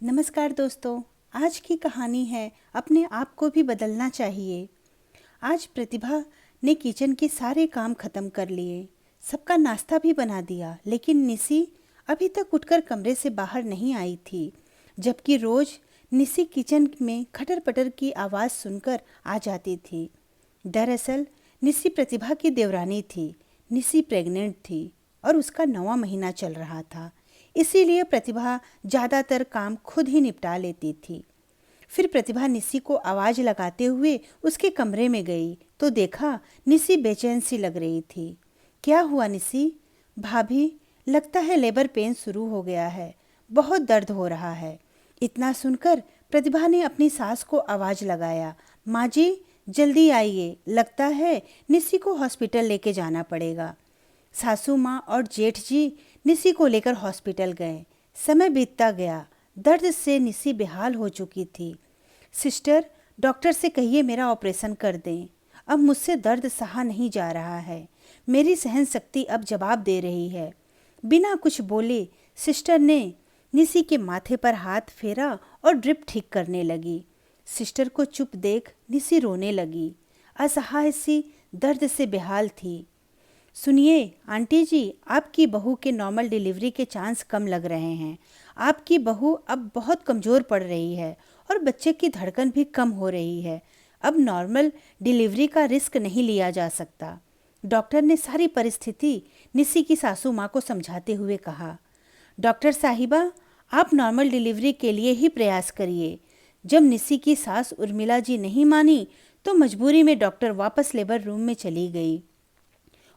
नमस्कार दोस्तों। आज की कहानी है अपने आप को भी बदलना चाहिए। आज प्रतिभा ने किचन के सारे काम खत्म कर लिए, सबका नाश्ता भी बना दिया, लेकिन निसी अभी तक उठकर कमरे से बाहर नहीं आई थी। जबकि रोज निसी किचन में खटर पटर की आवाज़ सुनकर आ जाती थी। दरअसल निसी प्रतिभा की देवरानी थी। निसी प्रेग्नेंट थी और उसका 9वां महीना चल रहा था। इसीलिए प्रतिभा ज़्यादातर काम खुद ही निपटा लेती थी। फिर प्रतिभा निसी को आवाज़ लगाते हुए उसके कमरे में गई तो देखा निसी बेचैन सी लग रही थी। क्या हुआ निसी? भाभी, लगता है लेबर पेन शुरू हो गया है, बहुत दर्द हो रहा है। इतना सुनकर प्रतिभा ने अपनी सास को आवाज़ लगाया, माँ जी जल्दी आइए, लगता है निसी को हॉस्पिटल लेके जाना पड़ेगा। सासू माँ और जेठ जी निसी को लेकर हॉस्पिटल गए। समय बीतता गया, दर्द से निसी बेहाल हो चुकी थी। सिस्टर, डॉक्टर से कहिए मेरा ऑपरेशन कर दें, अब मुझसे दर्द सहा नहीं जा रहा है। मेरी सहन शक्ति अब जवाब दे रही है। बिना कुछ बोले सिस्टर ने निसी के माथे पर हाथ फेरा और ड्रिप ठीक करने लगी। सिस्टर को चुप देख निसी रोने लगी, असहाय सी दर्द से बेहाल थी। सुनिए आंटी जी, आपकी बहू के नॉर्मल डिलीवरी के चांस कम लग रहे हैं। आपकी बहू अब बहुत कमज़ोर पड़ रही है और बच्चे की धड़कन भी कम हो रही है। अब नॉर्मल डिलीवरी का रिस्क नहीं लिया जा सकता। डॉक्टर ने सारी परिस्थिति निसी की सासू माँ को समझाते हुए कहा। डॉक्टर साहिबा, आप नॉर्मल डिलीवरी के लिए ही प्रयास करिए। जब निसी की सास उर्मिला जी नहीं मानी तो मजबूरी में डॉक्टर वापस लेबर रूम में चली गई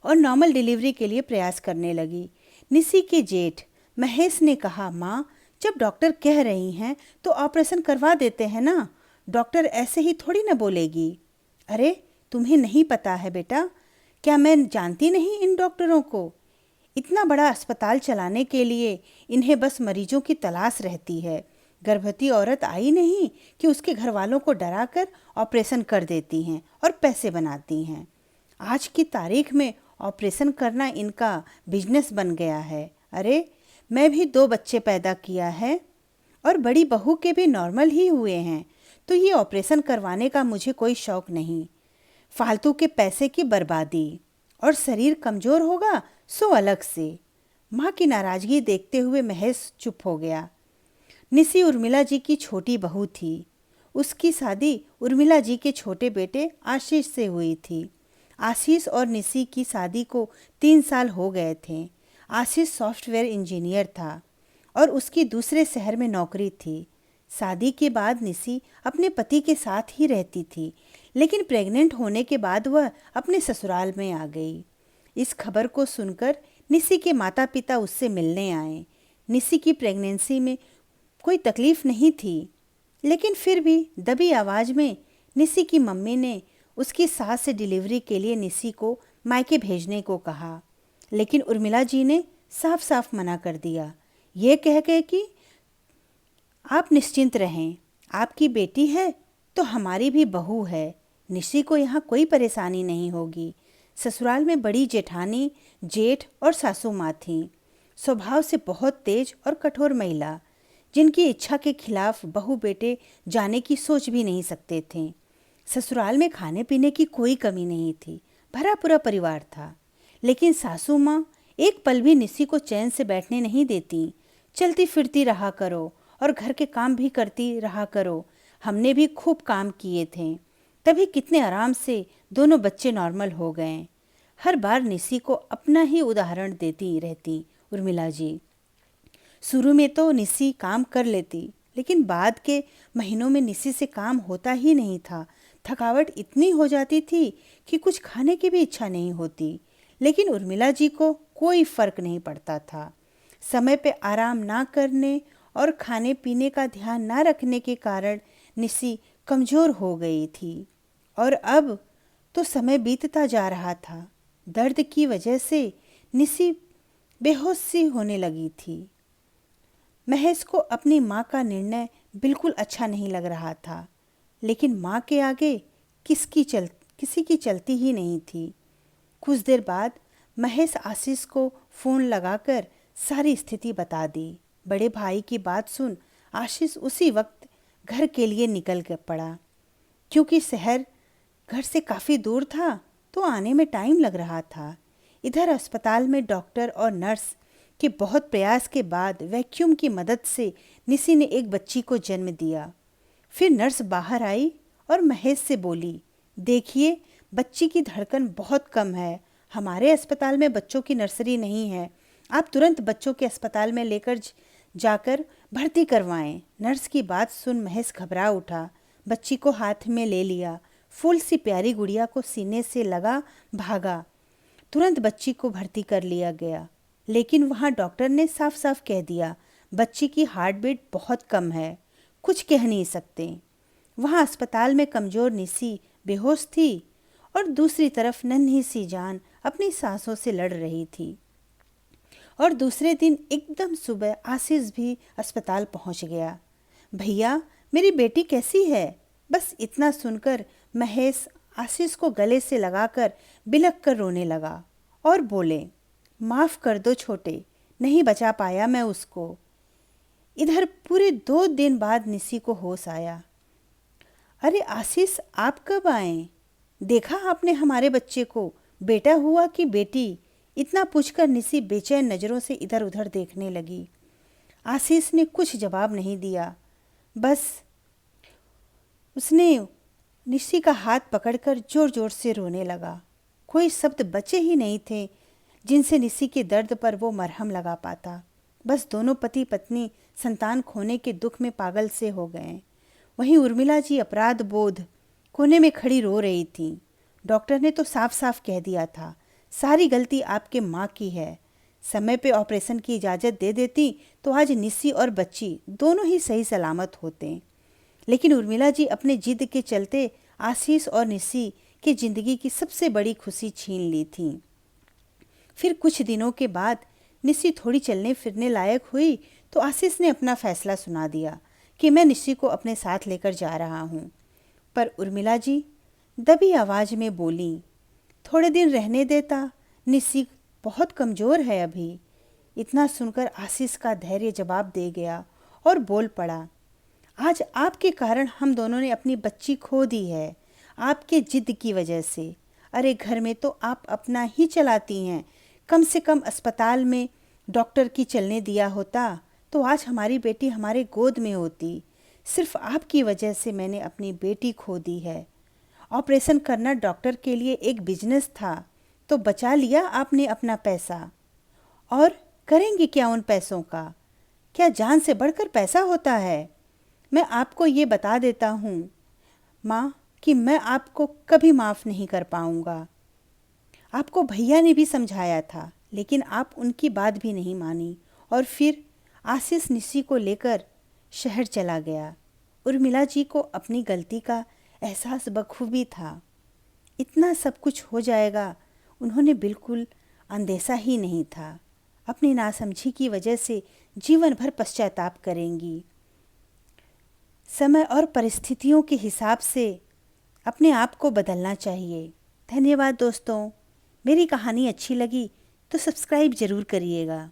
और नॉर्मल डिलीवरी के लिए प्रयास करने लगी। निसी के जेठ महेश ने कहा, माँ जब डॉक्टर कह रही हैं तो ऑपरेशन करवा देते हैं ना, डॉक्टर ऐसे ही थोड़ी ना बोलेगी। अरे तुम्हें नहीं पता है बेटा, क्या मैं जानती नहीं इन डॉक्टरों को? इतना बड़ा अस्पताल चलाने के लिए इन्हें बस मरीजों की तलाश रहती है। गर्भवती औरत आई नहीं कि उसके घर वालों को डराकर ऑपरेशन कर देती हैं और पैसे बनाती हैं। आज की तारीख में ऑपरेशन करना इनका बिजनेस बन गया है। अरे मैं भी 2 बच्चे पैदा किया है और बड़ी बहू के भी नॉर्मल ही हुए हैं, तो ये ऑपरेशन करवाने का मुझे कोई शौक नहीं। फालतू के पैसे की बर्बादी, और शरीर कमज़ोर होगा सो अलग से। माँ की नाराज़गी देखते हुए महेश चुप हो गया। निसी उर्मिला जी की छोटी बहू थी। उसकी शादी उर्मिला जी के छोटे बेटे आशीष से हुई थी। आशीष और निसी की शादी को 3 साल हो गए थे। आशीष सॉफ्टवेयर इंजीनियर था और उसकी दूसरे शहर में नौकरी थी। शादी के बाद निसी अपने पति के साथ ही रहती थी, लेकिन प्रेग्नेंट होने के बाद वह अपने ससुराल में आ गई। इस खबर को सुनकर निसी के माता पिता उससे मिलने आए। निसी की प्रेगनेंसी में कोई तकलीफ नहीं थी, लेकिन फिर भी दबी आवाज़ में निसी की मम्मी ने उसकी सास से डिलीवरी के लिए निसी को मायके भेजने को कहा। लेकिन उर्मिला जी ने साफ साफ मना कर दिया, ये कह के कि आप निश्चिंत रहें, आपकी बेटी है तो हमारी भी बहू है, निशी को यहाँ कोई परेशानी नहीं होगी। ससुराल में बड़ी जेठानी, जेठ और सासू माँ थीं। स्वभाव से बहुत तेज और कठोर महिला, जिनकी इच्छा के खिलाफ बहू बेटे जाने की सोच भी नहीं सकते थे। ससुराल में खाने पीने की कोई कमी नहीं थी, भरा पूरा परिवार था। लेकिन सासू माँ एक पल भी निसी को चैन से बैठने नहीं देती। चलती फिरती रहा करो और घर के काम भी करती रहा करो। हमने भी खूब काम किए थे, तभी कितने आराम से दोनों बच्चे नॉर्मल हो गए। हर बार निसी को अपना ही उदाहरण देती रहती उर्मिला जी। शुरू में तो निसी काम कर लेती, लेकिन बाद के महीनों में निसी से काम होता ही नहीं था। थकावट इतनी हो जाती थी कि कुछ खाने की भी इच्छा नहीं होती। लेकिन उर्मिला जी को कोई फर्क नहीं पड़ता था। समय पे आराम ना करने और खाने पीने का ध्यान ना रखने के कारण निसी कमज़ोर हो गई थी और अब तो समय बीतता जा रहा था। दर्द की वजह से निसी बेहोश सी होने लगी थी। महेश को अपनी माँ का निर्णय बिल्कुल अच्छा नहीं लग रहा था, लेकिन माँ के आगे किसी की चलती ही नहीं थी। कुछ देर बाद महेश आशीष को फ़ोन लगाकर सारी स्थिति बता दी। बड़े भाई की बात सुन आशीष उसी वक्त घर के लिए निकल पड़ा। क्योंकि शहर घर से काफ़ी दूर था तो आने में टाइम लग रहा था। इधर अस्पताल में डॉक्टर और नर्स के बहुत प्रयास के बाद वैक्यूम की मदद से निसी ने एक बच्ची को जन्म दिया। फिर नर्स बाहर आई और महेश से बोली, देखिए बच्ची की धड़कन बहुत कम है, हमारे अस्पताल में बच्चों की नर्सरी नहीं है, आप तुरंत बच्चों के अस्पताल में लेकर जाकर भर्ती करवाएं। नर्स की बात सुन महेश घबरा उठा, बच्ची को हाथ में ले लिया, फूल सी प्यारी गुड़िया को सीने से लगा भागा। तुरंत बच्ची को भर्ती कर लिया गया, लेकिन वहाँ डॉक्टर ने साफ साफ कह दिया, बच्ची की हार्ट बीट बहुत कम है, कुछ कह नहीं सकते। वहाँ अस्पताल में कमज़ोर निसी बेहोश थी और दूसरी तरफ नन्ही सी जान अपनी सांसों से लड़ रही थी। और दूसरे दिन एकदम सुबह आशीष भी अस्पताल पहुँच गया। भैया मेरी बेटी कैसी है? बस इतना सुनकर महेश आशीष को गले से लगाकर बिलख कर रोने लगा और बोले, माफ़ कर दो छोटे, नहीं बचा पाया मैं उसको। इधर पूरे 2 दिन बाद निसी को होश आया। अरे आशीष आप कब आए? देखा आपने हमारे बच्चे को, बेटा हुआ कि बेटी? इतना पूछकर निसी बेचैन नज़रों से इधर उधर देखने लगी। आशीष ने कुछ जवाब नहीं दिया, बस उसने निसी का हाथ पकड़कर जोर जोर से रोने लगा। कोई शब्द बचे ही नहीं थे जिनसे निसी के दर्द पर वो मरहम लगा पाता। बस दोनों पति पत्नी संतान खोने के दुख में पागल से हो गए। वहीं उर्मिला जी अपराध बोध कोने में खड़ी रो रही थी। डॉक्टर ने तो साफ साफ कह दिया था, सारी गलती आपके माँ की है। समय पे ऑपरेशन की इजाज़त दे देती तो आज निसी और बच्ची दोनों ही सही सलामत होते। लेकिन उर्मिला जी अपने जिद के चलते आशीष और निसी की ज़िंदगी की सबसे बड़ी खुशी छीन ली थी। फिर कुछ दिनों के बाद निसी थोड़ी चलने फिरने लायक हुई तो आशीष ने अपना फैसला सुना दिया कि मैं निसी को अपने साथ लेकर जा रहा हूँ। पर उर्मिला जी दबी आवाज़ में बोली, थोड़े दिन रहने देता, निसी बहुत कमज़ोर है अभी। इतना सुनकर आशीष का धैर्य जवाब दे गया और बोल पड़ा, आज आपके कारण हम दोनों ने अपनी बच्ची खो दी है, आपके जिद की वजह से। अरे घर में तो आप अपना ही चलाती हैं, कम से कम अस्पताल में डॉक्टर की चलने दिया होता तो आज हमारी बेटी हमारे गोद में होती। सिर्फ आपकी वजह से मैंने अपनी बेटी खो दी है। ऑपरेशन करना डॉक्टर के लिए एक बिजनेस था तो बचा लिया आपने अपना पैसा, और करेंगे क्या उन पैसों का? क्या जान से बढ़कर पैसा होता है? मैं आपको ये बता देता हूँ माँ कि मैं आपको कभी माफ़ नहीं कर पाऊँगा। आपको भैया ने भी समझाया था लेकिन आप उनकी बात भी नहीं मानी और फिर आशीष निसी को लेकर शहर चला गया। उर्मिला जी को अपनी गलती का एहसास बखूबी था। इतना सब कुछ हो जाएगा उन्होंने बिल्कुल अंदेशा ही नहीं था। अपनी नासमझी की वजह से जीवन भर पश्चाताप करेंगी। समय और परिस्थितियों के हिसाब से अपने आप को बदलना चाहिए। धन्यवाद दोस्तों। मेरी कहानी अच्छी लगी तो सब्सक्राइब ज़रूर करिएगा।